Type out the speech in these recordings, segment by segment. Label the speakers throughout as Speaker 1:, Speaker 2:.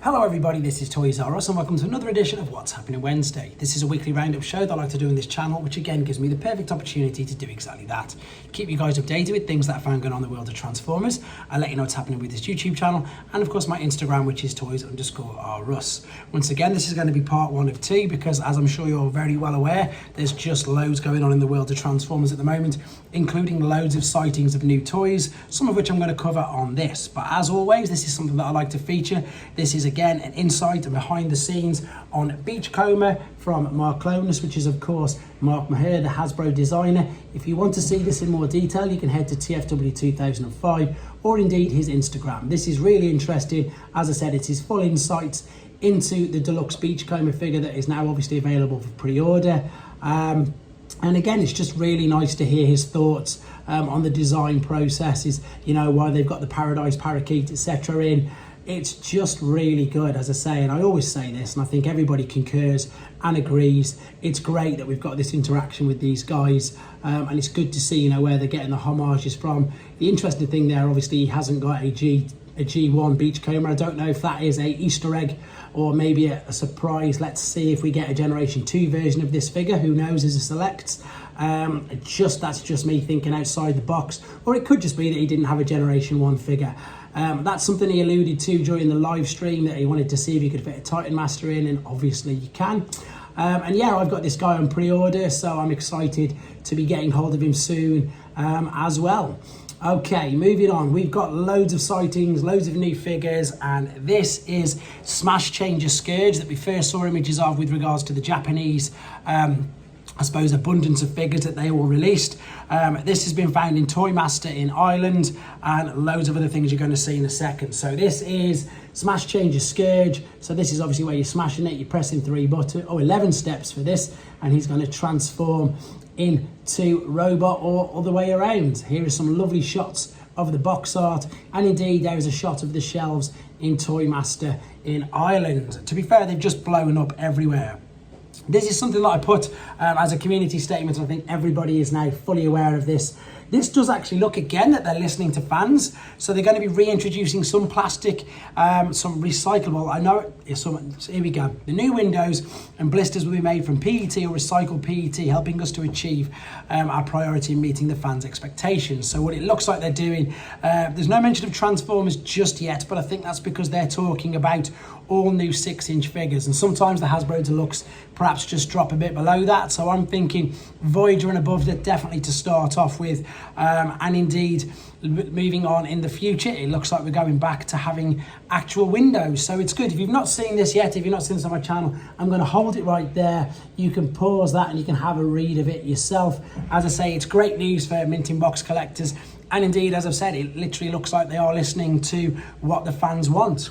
Speaker 1: Hello everybody, this is Toys R Us and welcome to another edition of What's Happening Wednesday. This is a weekly roundup show that I like to do on this channel, which again gives me the perfect opportunity to do exactly that. Keep you guys updated with things that I found going on in the world of Transformers. I'll let you know what's happening with this YouTube channel and of course my Instagram, which is Toys_R_Us. Once again, this is going to be part 1 of 2 because as I'm sure you're very well aware, there's just loads going on in the world of Transformers at the moment, including loads of sightings of new toys, some of which I'm going to cover on this. But as always, this is something that I like to feature. This is again an insight and behind the scenes on Beachcomber from Marclonus, which is of course Mark Maher, the Hasbro designer. If you want to see this in more detail, you can head to TFW 2005 or indeed his Instagram. This is really interesting. As I said, it's his full insights into the deluxe Beachcomber figure that is now obviously available for pre-order. And again, it's just really nice to hear his thoughts on the design processes, you know, why they've got the Paradise Parakeet, etc. in. It's just really good, as I say, and I always say this, and I think everybody concurs and agrees. It's great that we've got this interaction with these guys, and it's good to see, you know, where they're getting the homages from. The interesting thing there, obviously, he hasn't got a G1 Beachcomber. I don't know if that is a Easter egg or maybe a surprise. Let's see if we get a Generation 2 version of this figure. Who knows, as a select. That's just me thinking outside the box, or it could just be that he didn't have a Generation 1 figure. That's something he alluded to during the live stream, that he wanted to see if he could fit a Titan Master in, and obviously you can. And yeah, I've got this guy on pre-order, so I'm excited to be getting hold of him soon as well. Okay, moving on. We've got loads of sightings, loads of new figures, and this is Smash Changer Scourge that we first saw images of with regards to the Japanese I suppose abundance of figures that they all released. This has been found in Toy Master in Ireland and loads of other things you're going to see in a second. So this is Smash Changer Scourge. So this is obviously where you're smashing it, you're pressing 11 steps for this, and he's going to transform into robot or other way around. Here are some lovely shots of the box art, and indeed there is a shot of the shelves in Toy Master in Ireland. To be fair, they've just blown up everywhere. This is something that I put as a community statement, and I think everybody is now fully aware of this. This does actually look again that they're listening to fans, so they're going to be reintroducing some plastic, some recyclable. I know it's some. Here we go. The new windows and blisters will be made from PET or recycled PET, helping us to achieve our priority in meeting the fans' expectations. So what it looks like they're doing, there's no mention of Transformers just yet, but I think that's because they're talking about all new 6-inch figures, and sometimes the Hasbro Deluxe perhaps just drop a bit below that. So I'm thinking Voyager and above that definitely to start off with, and indeed moving on in the future, it looks like we're going back to having actual windows. So it's good. If you've not seen this yet, if you've not seen this on my channel, I'm going to hold it right there. You can pause that and you can have a read of it yourself. As I say, it's great news for minting box collectors, and indeed, as I've said, it literally looks like they are listening to what the fans want.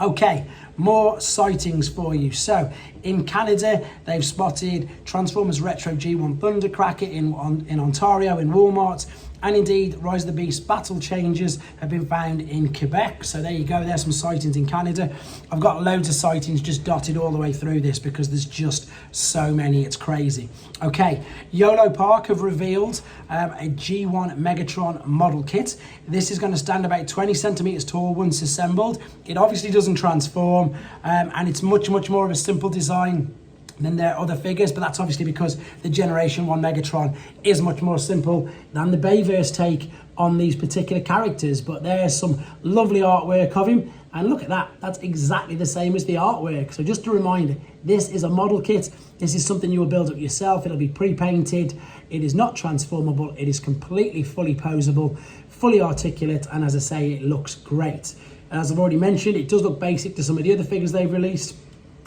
Speaker 1: Okay, more sightings for you. So in Canada, they've spotted Transformers Retro G1 Thundercracker in Ontario in Walmart, and indeed Rise of the Beast Battle Changers have been found in Quebec. So there you go, there's some sightings in Canada. I've got loads of sightings just dotted all the way through this because there's just so many, it's crazy. Okay, Yolo Park have revealed a G1 Megatron model kit. This is going to stand about 20 centimeters tall once assembled. It obviously doesn't transform, and it's much more of a simple design than their other figures, but that's obviously because the Generation 1 Megatron is much more simple than the Bayverse take on these particular characters. But there's some lovely artwork of him, and look at that, that's exactly the same as the artwork. So just a reminder, this is a model kit. This is something you will build up yourself. It'll be pre-painted. It is not transformable. It is completely fully posable, fully articulate, and as I say, it looks great. As I've already mentioned, it does look basic to some of the other figures they've released,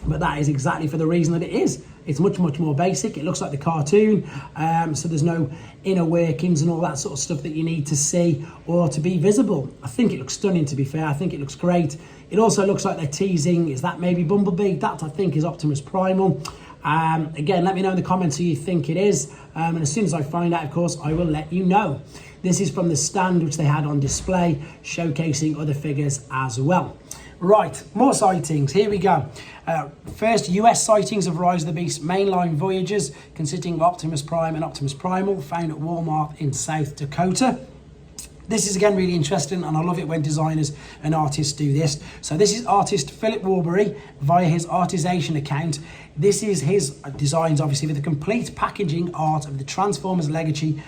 Speaker 1: but that is exactly for the reason that it is. It's much more basic. It looks like the cartoon, so there's no inner workings and all that sort of stuff that you need to see or to be visible. I think it looks stunning, to be fair. I think it looks great. It also looks like they're teasing, is that maybe Bumblebee? That I think is Optimus Primal. Again, let me know in the comments who you think it is, and as soon as I find out, of course, I will let you know. This is from the stand which they had on display, showcasing other figures as well. Right, more sightings, here we go. First, US sightings of Rise of the Beast mainline Voyagers, consisting of Optimus Prime and Optimus Primal, found at Walmart in South Dakota. This is again really interesting, and I love it when designers and artists do this. So this is artist Philip Warbury via his Artisation account. This is his designs, obviously, with the complete packaging art of the Transformers Legacy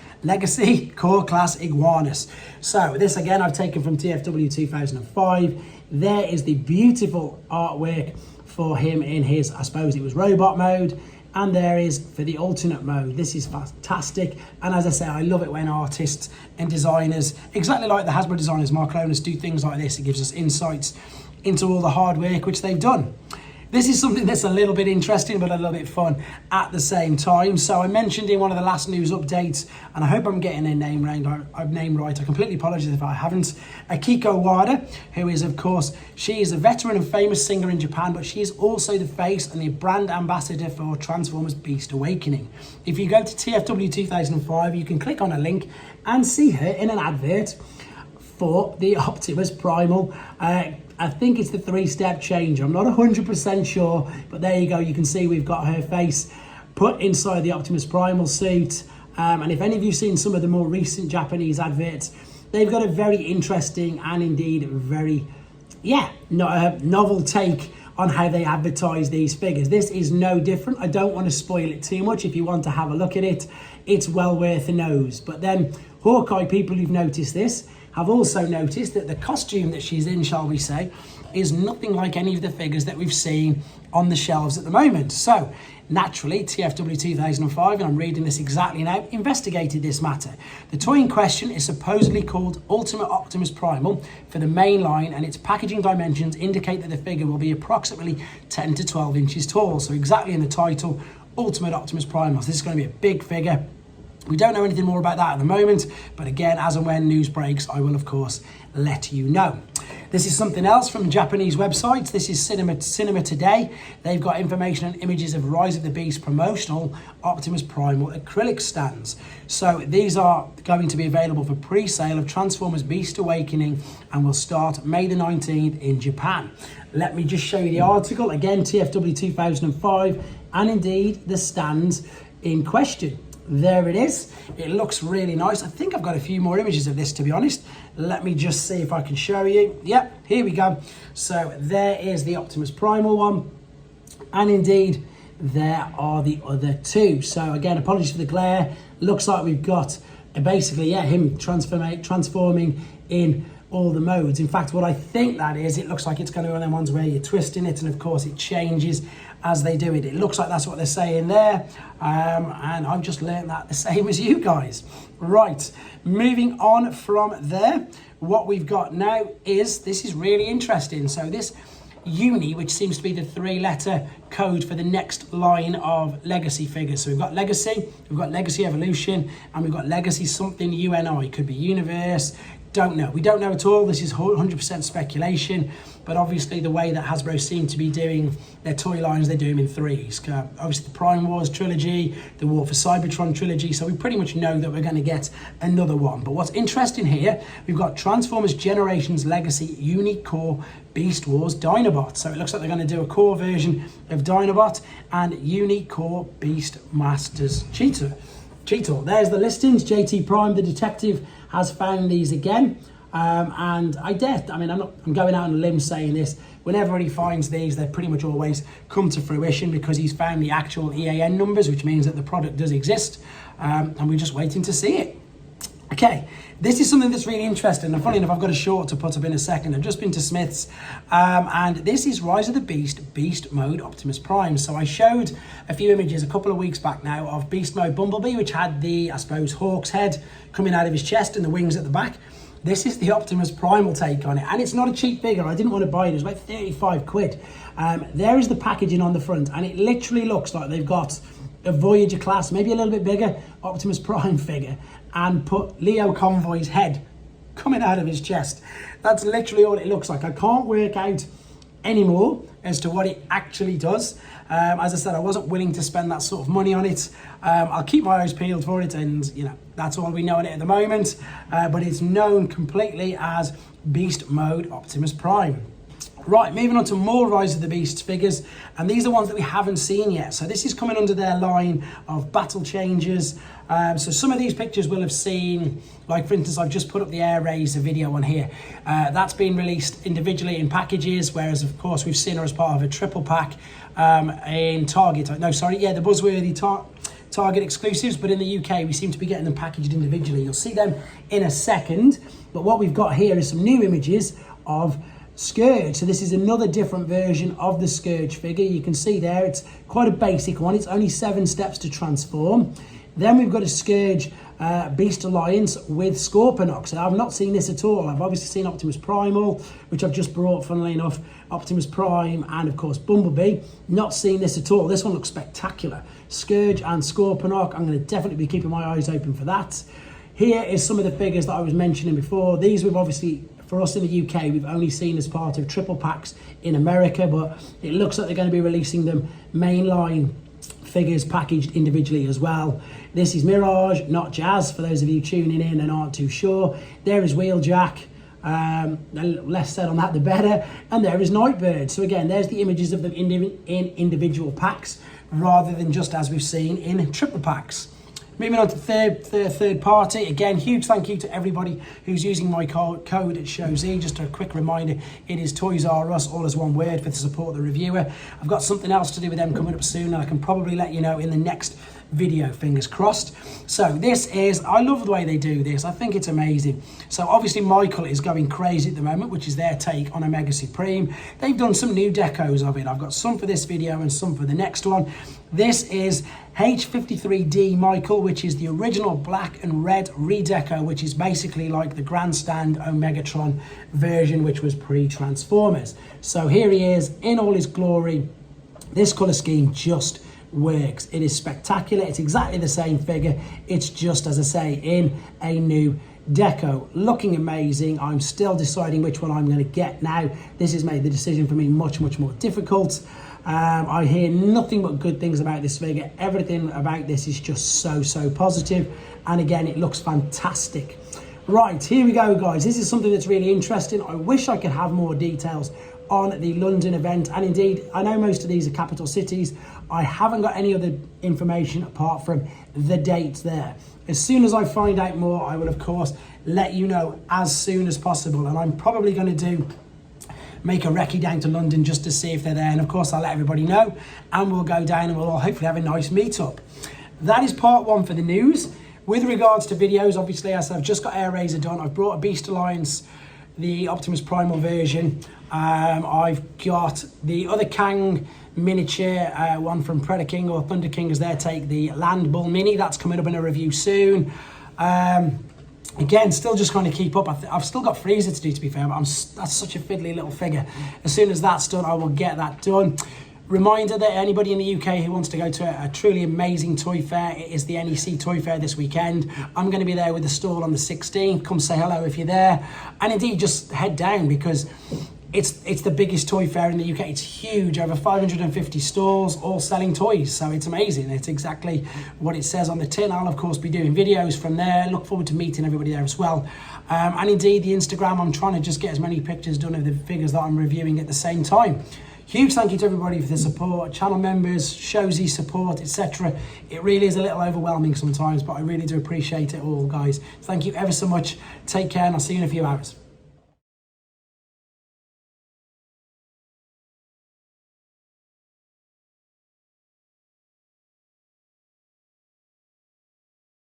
Speaker 1: Core Class Iguanus. So this again I've taken from TFW 2005. There is the beautiful artwork for him in his, I suppose it was robot mode. And there is for the alternate mode. This is fantastic. And as I say, I love it when artists and designers, exactly like the Hasbro designers, Marclonus, do things like this. It gives us insights into all the hard work which they've done. This is something that's a little bit interesting, but a little bit fun at the same time. So I mentioned in one of the last news updates, and I hope I'm getting her name right. I completely apologize if I haven't. Akiko Wada, who is, of course, she is a veteran and famous singer in Japan, but she is also the face and the brand ambassador for Transformers Beast Awakening. If you go to TFW 2005, you can click on a link and see her in an advert for the Optimus Primal. I think it's the 3-step change. I'm not 100% sure, but there you go. You can see we've got her face put inside the Optimus Primal suit. And if any of you've seen some of the more recent Japanese adverts, they've got a very interesting and indeed very, novel take on how they advertise these figures. This is no different. I don't want to spoil it too much. If you want to have a look at it, it's well worth a nose. But then Hawkeye people who've noticed this have also noticed that the costume that she's in, shall we say, is nothing like any of the figures that we've seen on the shelves at the moment. So naturally, TFW 2005, and I'm reading this exactly now, investigated this matter. The toy in question is supposedly called Ultimate Optimus Primal for the main line, and its packaging dimensions indicate that the figure will be approximately 10 to 12 inches tall. So exactly in the title, Ultimate Optimus Primal. So this is going to be a big figure. We don't know anything more about that at the moment, but again, as and when news breaks, I will of course let you know. This is something else from Japanese websites. This is Cinema Today. They've got information and images of Rise of the Beast promotional Optimus Primal acrylic stands. So these are going to be available for pre-sale of Transformers Beast Awakening and will start May the 19th in Japan. Let me just show you the article. Again, TFW 2005, and indeed the stands in question. There it is. It looks really nice. I think I've got a few more images of this, to be honest. Let me just see if I can show you. Yep, here we go. So there is the Optimus Primal one. And indeed, there are the other two. So again, apologies for the glare. Looks like we've got basically, him transforming in all the modes. In fact, what I think that is, it looks like it's going to be one of them ones where you're twisting it, and of course it changes as they do it. It looks like that's what they're saying there, and I've just learned that the same as you guys. Right, moving on from there, what we've got now is, this is really interesting. So this Uni, which seems to be the 3-letter code for the next line of Legacy figures. So we've got Legacy, we've got Legacy Evolution, and we've got Legacy something UNI. Could be Universe, don't know. We don't know at all. This is 100% speculation, but obviously the way that Hasbro seem to be doing their toy lines, they do them in threes. Obviously the Prime Wars trilogy, the War for Cybertron trilogy, so we pretty much know that we're going to get another one. But what's interesting here, we've got Transformers Generations Legacy Unique Core Beast Wars Dinobot. So it looks like they're going to do a core version of Dinobot and Unique Core Beast Masters Cheetor. There's the listings. JT Prime, the detective, has found these again. And I'm going out on a limb saying this. Whenever he finds these, they pretty much always come to fruition because he's found the actual EAN numbers, which means that the product does exist. And we're just waiting to see it. Okay, this is something that's really interesting, and funny enough, I've got a short to put up in a second. I've just been to Smith's, and this is Rise of the Beast Mode Optimus Prime. So I showed a few images a couple of weeks back now of Beast Mode Bumblebee, which had the, I suppose, Hawk's head coming out of his chest and the wings at the back. This is the Optimus Primal take on it, and it's not a cheap figure. I didn't want to buy it. It was like 35 quid. There is the packaging on the front, and it literally looks like they've got a Voyager class, maybe a little bit bigger, Optimus Prime figure, and put Leo Convoy's head coming out of his chest. That's literally all it looks like. I can't work out anymore as to what it actually does. As I said, I wasn't willing to spend that sort of money on it. I'll keep my eyes peeled for it, and that's all we know on it at the moment. But it's known completely as Beast Mode Optimus Prime. Right, moving on to more Rise of the Beasts figures, and these are ones that we haven't seen yet. So this is coming under their line of battle changers. So some of these pictures we'll have seen, like for instance, I've just put up the Air Razor video on here. That's been released individually in packages, whereas of course we've seen her as part of a triple pack in Target. No, sorry, yeah, the Buzzworthy Target exclusives, but in the UK we seem to be getting them packaged individually. You'll see them in a second, but what we've got here is some new images of Scourge. So this is another different version of the Scourge figure. You can see there it's quite a basic one. It's only 7 steps to transform. Then we've got a Scourge Beast Alliance with Scorponok. So I've not seen this at all. I've obviously seen Optimus Primal, which I've just brought, funnily enough, Optimus Prime and of course Bumblebee. Not seen this at all. This one looks spectacular. Scourge and Scorponok. I'm going to definitely be keeping my eyes open for that. Here is some of the figures that I was mentioning before. These we've obviously, for us in the UK, we've only seen as part of triple packs in America, but it looks like they're going to be releasing them mainline figures packaged individually as well. This is Mirage, not Jazz, for those of you tuning in and aren't too sure. There is Wheeljack. Less said on that the better. And there is Nightbird. So again, there's the images of them in individual packs rather than just as we've seen in triple packs. Moving on to third party. Again, huge thank you to everybody who's using my code at ShowZ. Just a quick reminder, it is Toys R Us, all as one word, for to support the reviewer. I've got something else to do with them coming up soon, and I can probably let you know in the next video, fingers crossed. So this is, I love the way they do this. I think it's amazing. So obviously Michael is going crazy at the moment, which is their take on Omega Supreme. They've done some new decos of it. I've got some for this video and some for the next one. This is H53D Michael, which is the original black and red redeco, which is basically like the grandstand Omegatron version, which was pre-Transformers. So here he is in all his glory. This colour scheme just works. It is spectacular. It's exactly the same figure. It's just, as I say, in a new deco, looking amazing. I'm still deciding which one I'm going to get now. This has made the decision for me much more difficult. I hear nothing but good things about this figure. Everything about this is just so positive, and again, it looks fantastic. Right, here we go, guys. This is something that's really interesting. I wish I could have more details on the London event, and indeed I know most of these are capital cities. I haven't got any other information apart from the date there. As soon as I find out more, I will of course let you know as soon as possible, and I'm probably going to make a recce down to London just to see if they're there, and of course I'll let everybody know, and we'll go down and we'll all hopefully have a nice meet-up. That is part one for the news. With regards to videos, obviously, as I've just got Air Razor done, I've brought a Beast Alliance, the Optimus Primal version. I've got the other Kang miniature, one from Predator King or Thunder King as their take, the Land Bull Mini. That's coming up in a review soon. Again, still just trying to keep up. I've still got Freezer to do, to be fair, but that's such a fiddly little figure. As soon as that's done, I will get that done. Reminder that anybody in the UK who wants to go to a truly amazing toy fair, it is the NEC Toy Fair this weekend. I'm going to be there with the stall on the 16th. Come say hello if you're there. And indeed, just head down because it's the biggest toy fair in the UK. It's huge, over 550 stalls, all selling toys. So it's amazing. It's exactly what it says on the tin. I'll, of course, be doing videos from there. Look forward to meeting everybody there as well. And indeed, the Instagram, I'm trying to just get as many pictures done of the figures that I'm reviewing at the same time. Huge thank you to everybody for the support, channel members, ShowZ support, etc. It really is a little overwhelming sometimes, but I really do appreciate it all, guys. Thank you ever so much. Take care, and I'll see you in a few hours.